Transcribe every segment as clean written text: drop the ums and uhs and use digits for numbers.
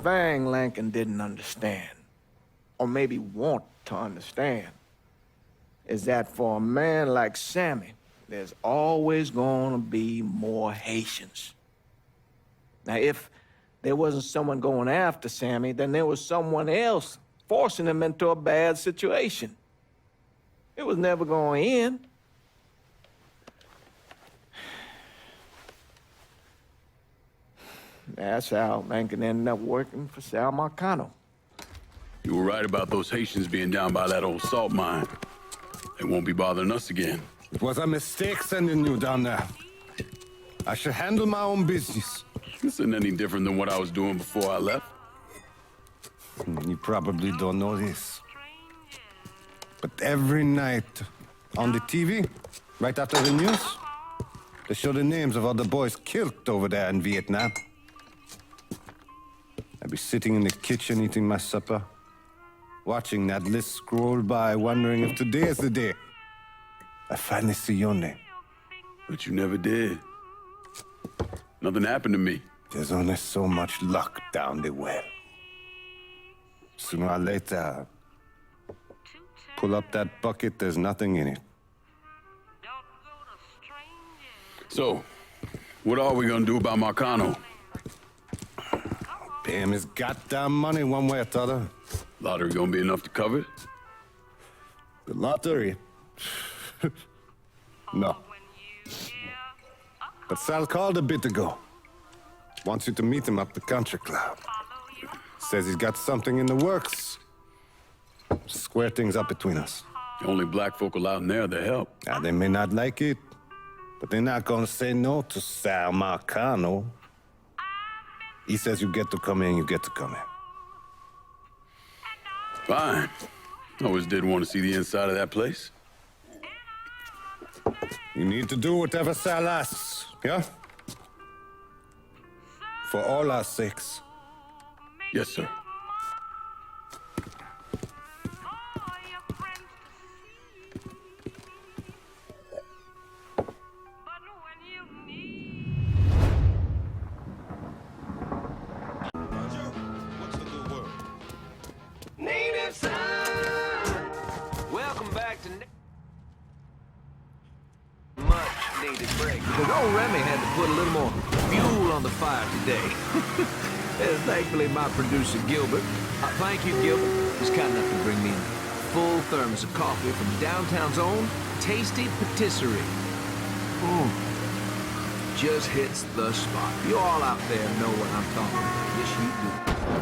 thing Lincoln didn't understand, or maybe want to understand, is that for a man like Sammy, there's always gonna be more Haitians. Now, if there wasn't someone going after Sammy, then there was someone else forcing him into a bad situation. It was never gonna end. That's how Lincoln ended up working for Sal Marcano. You were right about those Haitians being down by that old salt mine. They won't be bothering us again. It was a mistake sending you down there. I should handle my own business. This isn't any different than what I was doing before I left. You probably don't know this. But every night on the TV, right after the news, they show the names of all the boys killed over there in Vietnam. I'd be sitting in the kitchen eating my supper, watching that list scroll by, wondering if today is the day I finally see your name. But you never did. Nothing happened to me. There's only so much luck down the well. Sooner or later, pull up that bucket, there's nothing in it. So, what are we gonna do about Marcano? Pay him his goddamn money one way or the other. Lottery gonna be enough to cover it? The lottery? No. But Sal called a bit ago. Wants you to meet him up the country club. Says he's got something in the works. Square things up between us. The only black folk allowed in there to help. Now, they may not like it, but they're not gonna say no to Sal Marcano. He says you get to come in, you get to come in. Fine. I always did want to see the inside of that place. You need to do whatever Sal asks, yeah? For all our sakes. Yes, sir. Welcome back to much needed break. Because old Remy had to put a little more fuel on the fire today. Thankfully, my producer Gilbert, thank you Gilbert, was kind enough to bring me in a full thermos of coffee from downtown's own Tasty Patisserie. Just hits the spot. You all out there know what I'm talking about. Yes, you do.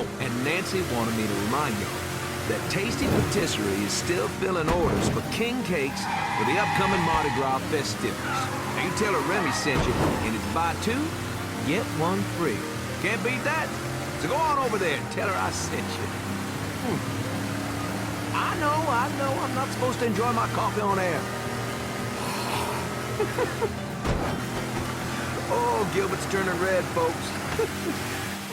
Oh, and Nancy wanted me to remind y'all that Tasty Patisserie is still filling orders for king cakes for the upcoming Mardi Gras festivities. Now you tell her Remy sent you, and it's buy two, get one free. Can't beat that. So go on over there and tell her I sent you. I know, I'm not supposed to enjoy my coffee on air. Oh, Gilbert's turning red, folks.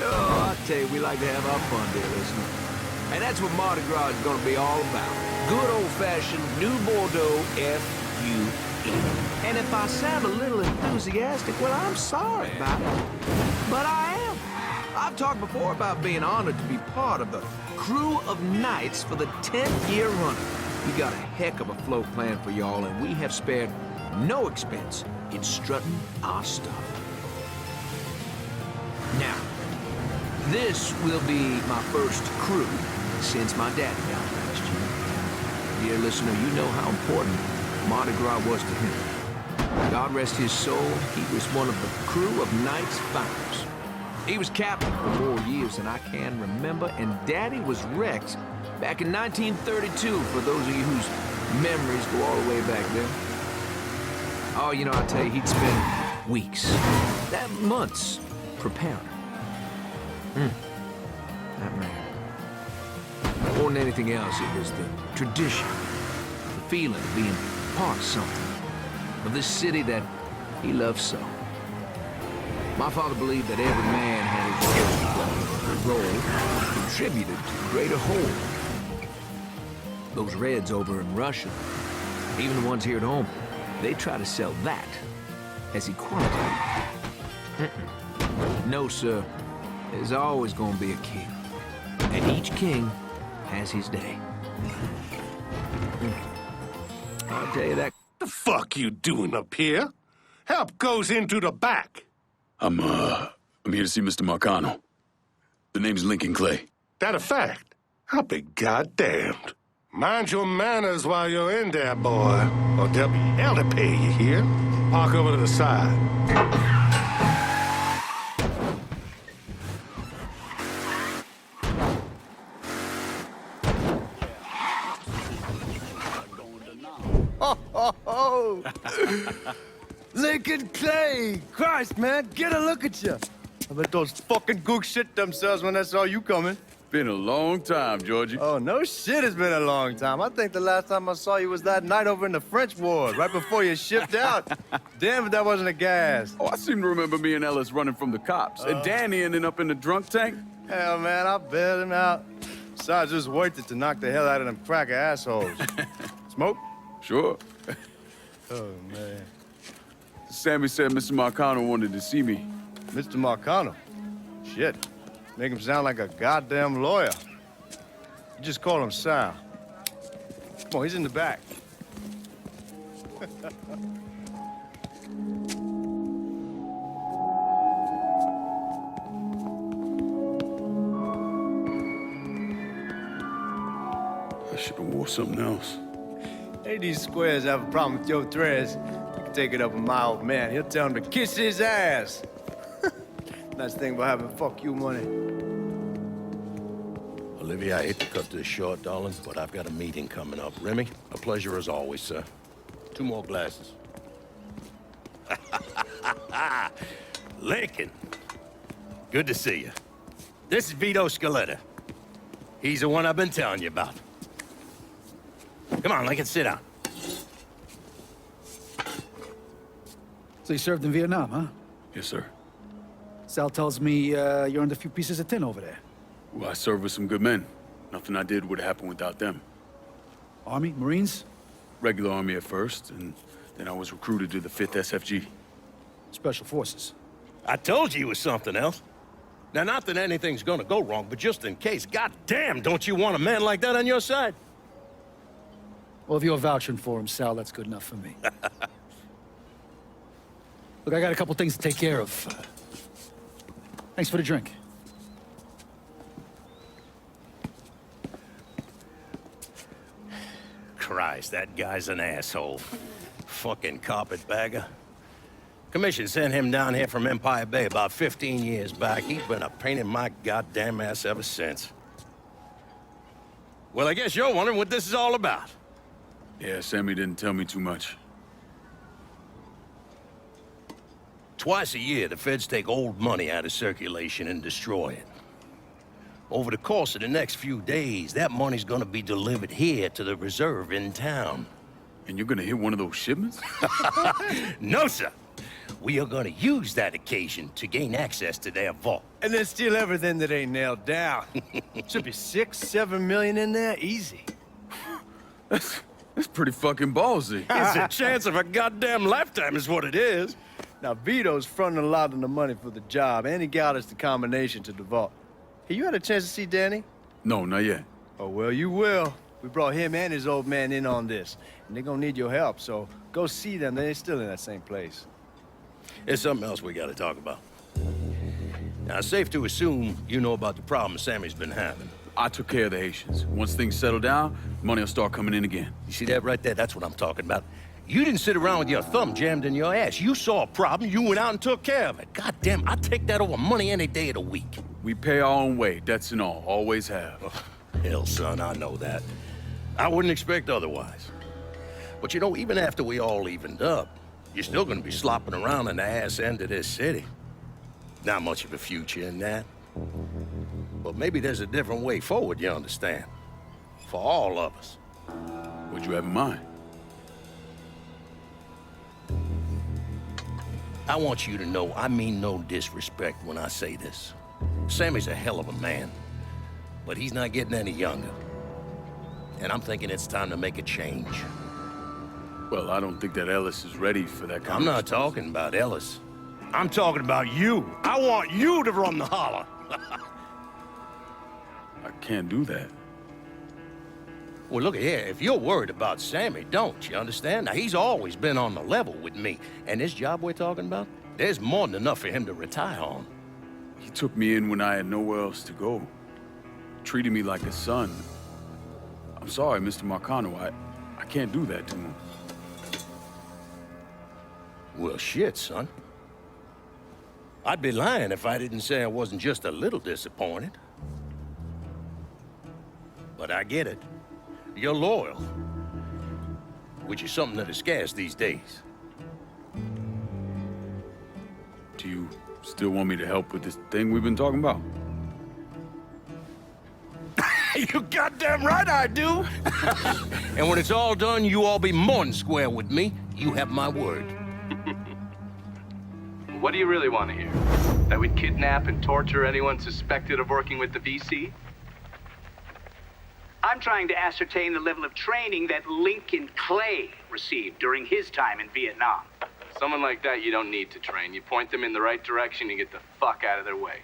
Oh, I tell you, we like to have our fun, dear listener. And that's what Mardi Gras is going to be all about. Good old-fashioned New Bordeaux F-U-E. And if I sound a little enthusiastic, well, I'm sorry about it. But I am. I've talked before about being honored to be part of the crew of knights for the 10th year running. We got a heck of a float plan for y'all, and we have spared no expense in strutting our stuff. Now, this will be my first crew since my daddy died last year. Dear listener, you know how important Mardi Gras was to him. God rest his soul, he was one of the crew of Knights founders. He was captain for more years than I can remember, and Daddy was Rex back in 1932, for those of you whose memories go all the way back there. Oh, you know, I tell you, he'd spend weeks, months, preparing. That man. More than anything else, it was the tradition, the feeling of being part of something, of this city that he loved so. My father believed that every man had his role, contributed to the greater whole. Those Reds over in Russia, even the ones here at home, they try to sell that as equality. No, sir. There's always gonna be a king. And each king has his day. I'll tell you that. The fuck you doing up here? Help goes into the back. I'm here to see Mr. Marcano. The name's Lincoln Clay. That a fact? I'll be goddamned. Mind your manners while you're in there, boy, or there'll be hell to pay, you hear? Park over to the side. Oh, Lincoln Clay! Christ, man, get a look at you. I bet those fucking gooks shit themselves when they saw you coming. Been a long time, Georgie. Oh, no shit, it's been a long time. I think the last time I saw you was that night over in the French Ward, right before you shipped out. Damn if that wasn't a gas. Oh, I seem to remember me and Ellis running from the cops, and Danny ending up in the drunk tank. Hell, man, I bailed him out. Besides, it was worth it to knock the hell out of them cracker assholes. Smoke? Sure. Oh, man. Sammy said Mr. Marcano wanted to see me. Mr. Marcano? Shit. Make him sound like a goddamn lawyer. You just call him Sal. Come on, he's in the back. I should have wore something else. Hey, these squares have a problem with your threads. You can take it up with my old man. He'll tell him to kiss his ass. Nice thing about having fuck you money. Olivia, I hate to cut this short, darling, but I've got a meeting coming up. Remy, a pleasure as always, sir. 2 more glasses. Lincoln, good to see you. This is Vito Scaletta. He's the one I've been telling you about. Come on, Lincoln, sit down. So you served in Vietnam, huh? Yes, sir. Sal tells me you earned a few pieces of tin over there. Well, I served with some good men. Nothing I did would have happened without them. Army? Marines? Regular Army at first, and then I was recruited to the 5th SFG. Special Forces. I told you it was something else. Now, not that anything's gonna go wrong, but just in case, goddamn, don't you want a man like that on your side? Well, if you're vouching for him, Sal, that's good enough for me. Look, I got a couple things to take care of. Thanks for the drink. Christ, that guy's an asshole. Fucking carpetbagger. Commission sent him down here from Empire Bay about 15 years back. He's been a pain in my goddamn ass ever since. Well, I guess you're wondering what this is all about. Yeah, Sammy didn't tell me too much. Twice a year, the feds take old money out of circulation and destroy it. Over the course of the next few days, that money's gonna be delivered here to the reserve in town. And you're gonna hit one of those shipments? No, sir. We are gonna use that occasion to gain access to their vault. And then steal everything that ain't nailed down. Should be 6, 7 million in there, easy. That's pretty fucking ballsy. It's a chance of a goddamn lifetime is what it is. Now, Vito's fronting a lot of the money for the job, and he got us the combination to the vault. Hey, you had a chance to see Danny? No, not yet. Oh, well, you will. We brought him and his old man in on this, and they're gonna need your help, so go see them. They're still in that same place. There's something else we gotta talk about. Now, it's safe to assume you know about the problem Sammy's been having. I took care of the Haitians. Once things settle down, money will start coming in again. You see that right there? That's what I'm talking about. You didn't sit around with your thumb jammed in your ass. You saw a problem, you went out and took care of it. God damn, I'd take that over money any day of the week. We pay our own way, debts and all. Always have. Oh, hell, son, I know that. I wouldn't expect otherwise. But you know, even after we all evened up, you're still gonna be slopping around in the ass end of this city. Not much of a future in that. But maybe there's a different way forward, you understand? For all of us. What'd you have in mind? I want you to know I mean no disrespect when I say this. Sammy's a hell of a man, but he's not getting any younger. And I'm thinking it's time to make a change. Well, I don't think that Ellis is ready for that kind I'm of not talking about Ellis. I'm talking about you. I want you to run the holler. I can't do that. Well, look here, if you're worried about Sammy, don't, you understand? Now, he's always been on the level with me. And this job we're talking about, there's more than enough for him to retire on. He took me in when I had nowhere else to go. Treated me like a son. I'm sorry, Mr. Marcano. I can't do that to him. Well, shit, son. I'd be lying if I didn't say I wasn't just a little disappointed. But I get it. You're loyal. Which is something that is scarce these days. Do you still want me to help with this thing we've been talking about? You goddamn right I do! And when it's all done, you all be more than square with me. You have my word. What do you really want to hear? That we'd kidnap and torture anyone suspected of working with the VC? I'm trying to ascertain the level of training that Lincoln Clay received during his time in Vietnam. Someone like that you don't need to train. You point them in the right direction and get the fuck out of their way.